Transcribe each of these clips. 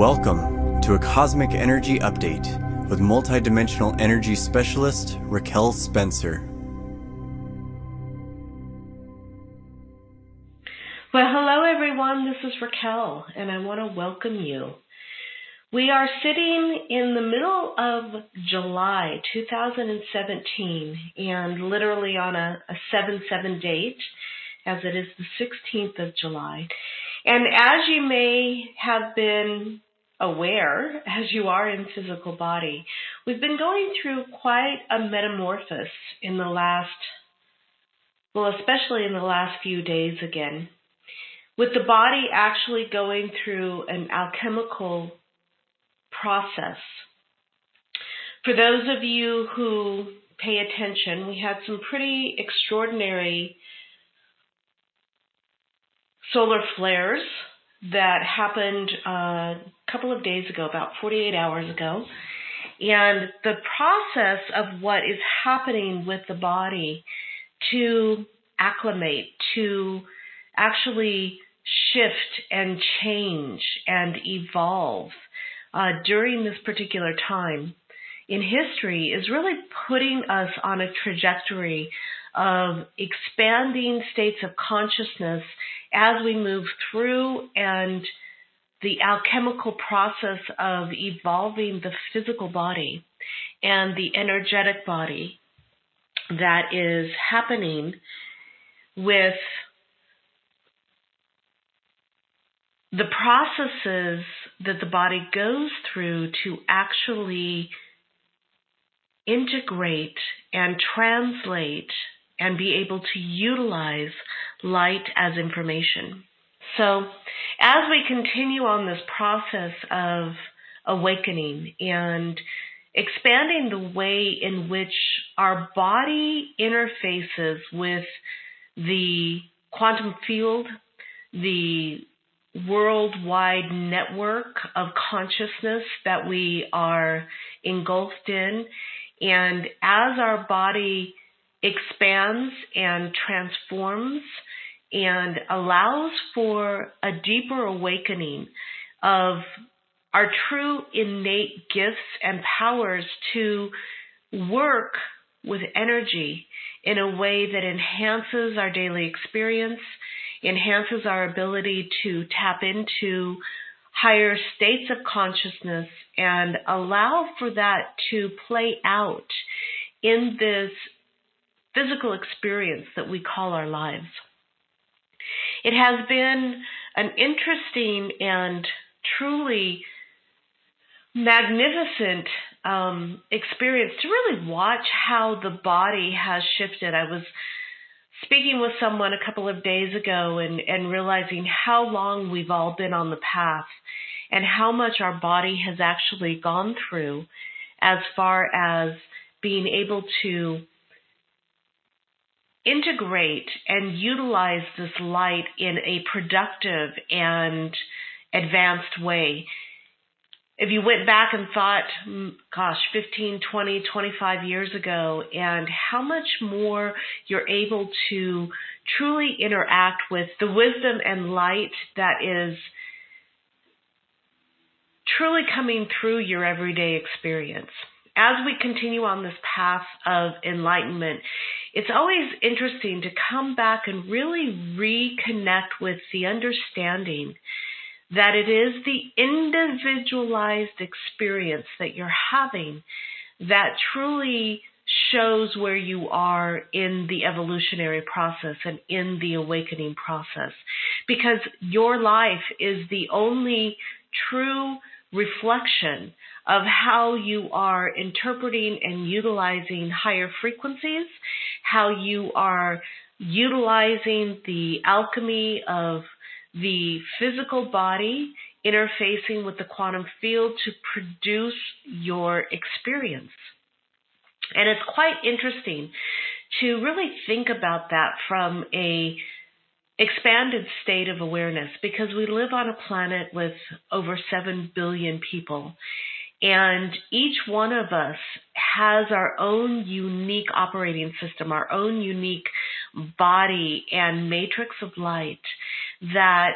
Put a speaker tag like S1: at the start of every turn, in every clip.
S1: Welcome to a Cosmic Energy Update with multidimensional energy specialist Raquel Spencer.
S2: Well, hello everyone, this is Raquel, and I want to welcome you. We are sitting in the middle of July 2017, and literally on a 7/7 date, as it is the 16th of July. And as you may have been aware, as you are in physical body, we've been going through quite a metamorphosis in the last, especially in the last few days again, with the body actually going through an alchemical process. For those of you who pay attention, we had some pretty extraordinary solar flares that happened a couple of days ago, about 48 hours ago. And the process of what is happening with the body to acclimate, to actually shift and change and evolve during this particular time in history is really putting us on a trajectory of expanding states of consciousness as we move through and the alchemical process of evolving the physical body and the energetic body that is happening with the processes that the body goes through to actually integrate and translate and be able to utilize light as information. So as we continue on this process of awakening and expanding the way in which our body interfaces with the quantum field, the worldwide network of consciousness that we are engulfed in, and as our body expands and transforms and allows for a deeper awakening of our true innate gifts and powers to work with energy in a way that enhances our daily experience, enhances our ability to tap into higher states of consciousness and allow for that to play out in this physical experience that we call our lives. It has been an interesting and truly magnificent experience to really watch how the body has shifted. I was speaking with someone a couple of days ago and realizing how long we've all been on the path and how much our body has actually gone through as far as being able to integrate and utilize this light in a productive and advanced way. If you went back and thought, 15, 20, 25 years ago, and how much more you're able to truly interact with the wisdom and light that is truly coming through your everyday experience. As we continue on this path of enlightenment, it's always interesting to come back and really reconnect with the understanding that it is the individualized experience that you're having that truly shows where you are in the evolutionary process and in the awakening process. Because your life is the only true reflection of how you are interpreting and utilizing higher frequencies, how you are utilizing the alchemy of the physical body interfacing with the quantum field to produce your experience. And it's quite interesting to really think about that from a expanded state of awareness, because we live on a planet with over 7 billion people. And each one of us has our own unique operating system, our own unique body and matrix of light that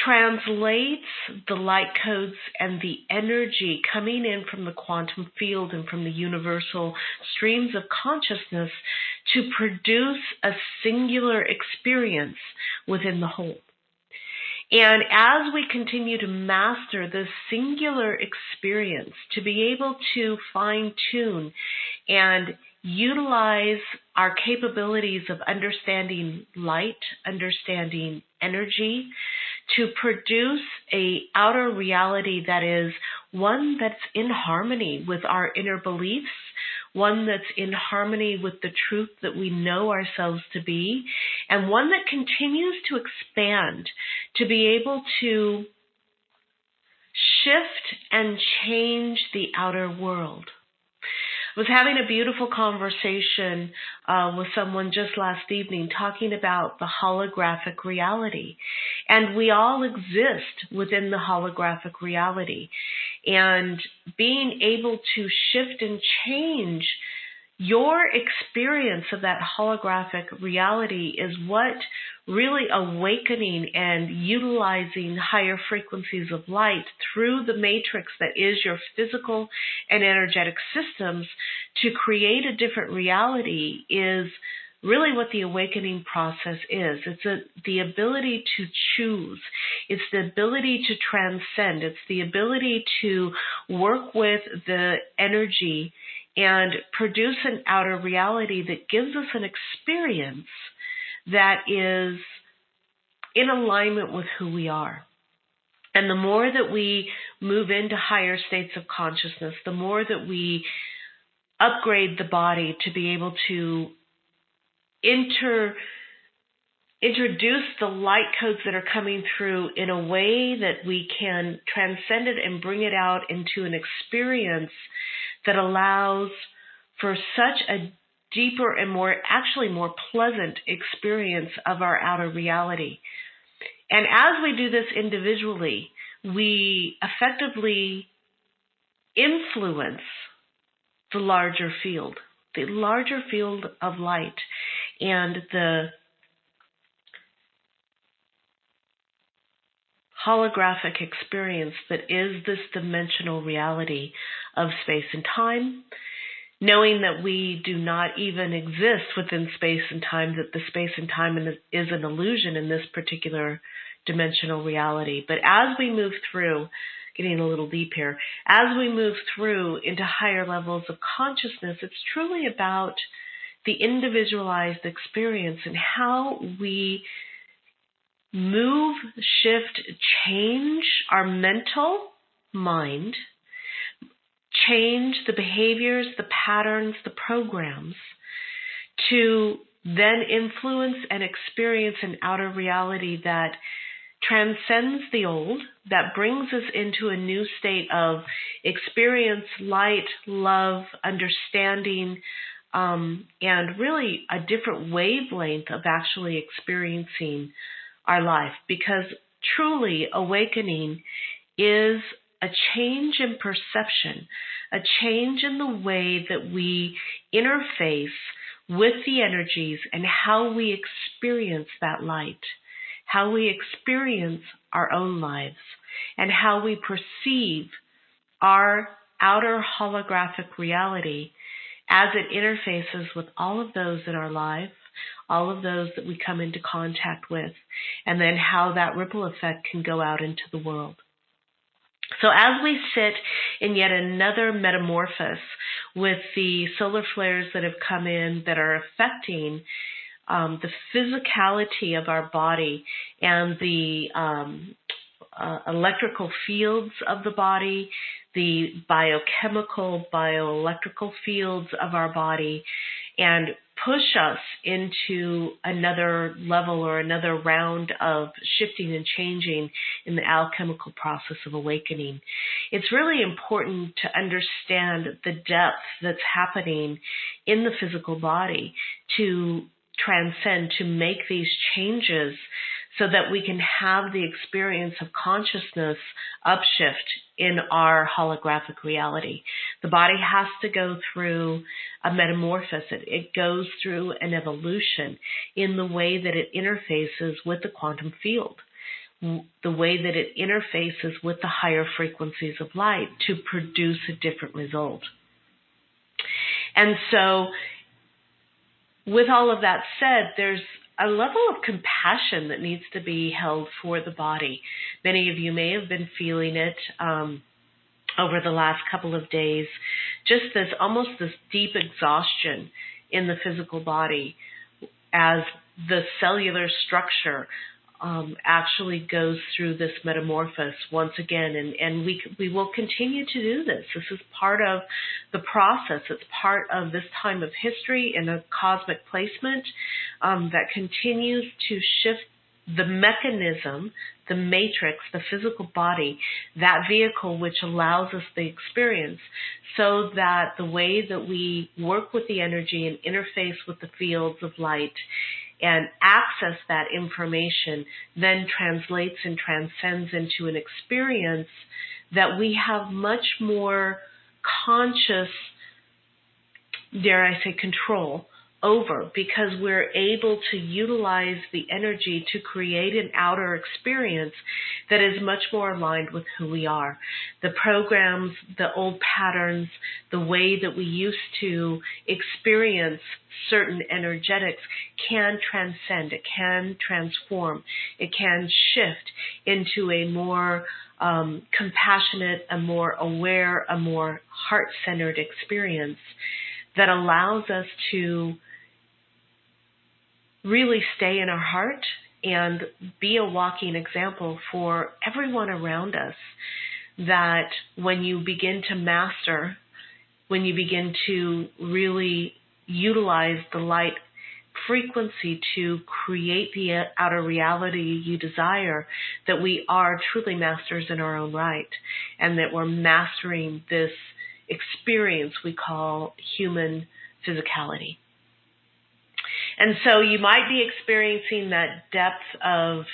S2: translates the light codes and the energy coming in from the quantum field and from the universal streams of consciousness to produce a singular experience within the whole. And as we continue to master this singular experience, to be able to fine-tune and utilize our capabilities of understanding light, understanding energy, to produce an outer reality that is one that's in harmony with our inner beliefs, one that's in harmony with the truth that we know ourselves to be, and one that continues to expand, to be able to shift and change the outer world. I was having a beautiful conversation with someone just last evening talking about the holographic reality. And we all exist within the holographic reality. And being able to shift and change your experience of that holographic reality is what really awakening and utilizing higher frequencies of light through the matrix that is your physical and energetic systems to create a different reality is really what the awakening process is. It's the ability to choose. It's the ability to transcend. It's the ability to work with the energy and produce an outer reality that gives us an experience that is in alignment with who we are. And the more that we move into higher states of consciousness, the more that we upgrade the body to be able to introduce the light codes that are coming through in a way that we can transcend it and bring it out into an experience that allows for such a deeper and more pleasant experience of our outer reality. And as we do this individually, we effectively influence the larger field of light and the holographic experience that is this dimensional reality of space and time, knowing that we do not even exist within space and time, that the space and time is an illusion in this particular dimensional reality. But as we move through, getting a little deep here, as we move through into higher levels of consciousness, it's truly about the individualized experience and how we move, shift, change our mental mind, change the behaviors, the patterns, the programs to then influence and experience an outer reality that transcends the old, that brings us into a new state of experience, light, love, understanding, and really a different wavelength of actually experiencing our life. Because truly awakening is a change in perception, a change in the way that we interface with the energies and how we experience that light, how we experience our own lives, and how we perceive our outer holographic reality as it interfaces with all of those in our life, all of those that we come into contact with, and then how that ripple effect can go out into the world. So as we sit in yet another metamorphosis with the solar flares that have come in that are affecting the physicality of our body and the electrical fields of the body, the biochemical, bioelectrical fields of our body, and push us into another level or another round of shifting and changing in the alchemical process of awakening. It's really important to understand the depth that's happening in the physical body to transcend, to make these changes so that we can have the experience of consciousness upshift in our holographic reality. The body has to go through a metamorphosis. It goes through an evolution in the way that it interfaces with the quantum field, the way that it interfaces with the higher frequencies of light to produce a different result. And so, with all of that said, there's a level of compassion that needs to be held for the body. Many of you may have been feeling it over the last couple of days, just almost this deep exhaustion in the physical body as the cellular structure actually goes through this metamorphosis once again, and we will continue to do this. This is part of the process. It's part of this time of history in a cosmic placement that continues to shift the mechanism, the matrix, the physical body, that vehicle which allows us the experience, so that the way that we work with the energy and interface with the fields of light and access that information then translates and transcends into an experience that we have much more conscious, dare I say, control over, because we're able to utilize the energy to create an outer experience that is much more aligned with who we are. The programs, the old patterns, the way that we used to experience certain energetics can transcend, it can transform, it can shift into a more compassionate, a more aware, a more heart-centered experience that allows us to really stay in our heart and be a walking example for everyone around us, that when you begin to master, when you begin to really utilize the light frequency to create the outer reality you desire, that we are truly masters in our own right, and that we're mastering this experience we call human physicality. And so you might be experiencing that depth of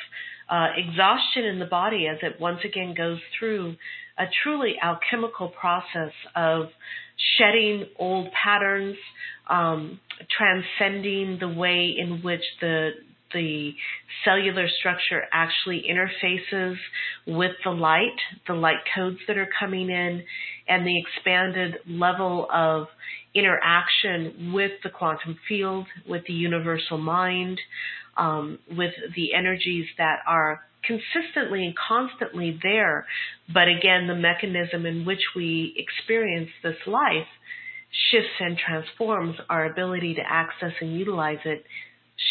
S2: exhaustion in the body as it once again goes through a truly alchemical process of shedding old patterns, transcending the way in which the cellular structure actually interfaces with the light codes that are coming in, and the expanded level of interaction with the quantum field, with the universal mind, with the energies that are consistently and constantly there. But again, the mechanism in which we experience this life shifts and transforms. Our ability to access and utilize it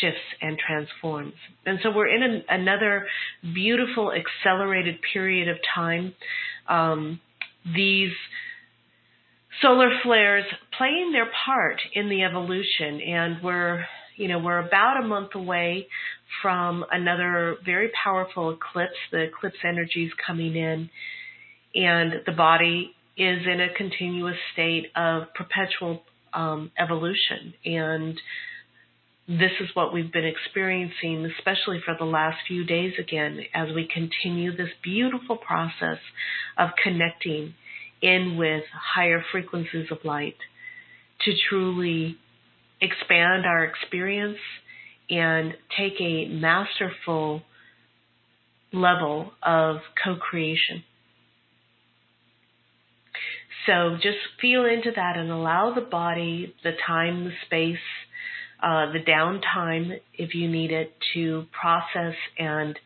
S2: shifts and transforms. And so we're in another beautiful accelerated period of time. These solar flares playing their part in the evolution, and we're about a month away from another very powerful eclipse. The eclipse energy is coming in, and the body is in a continuous state of perpetual evolution. And this is what we've been experiencing, especially for the last few days again, as we continue this beautiful process of connecting in with higher frequencies of light to truly expand our experience and take a masterful level of co-creation. So just feel into that and allow the body, the time, the space, the downtime, if you need it, to process and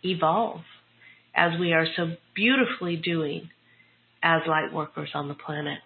S2: evolve, as we are so beautifully doing as light workers on the planet.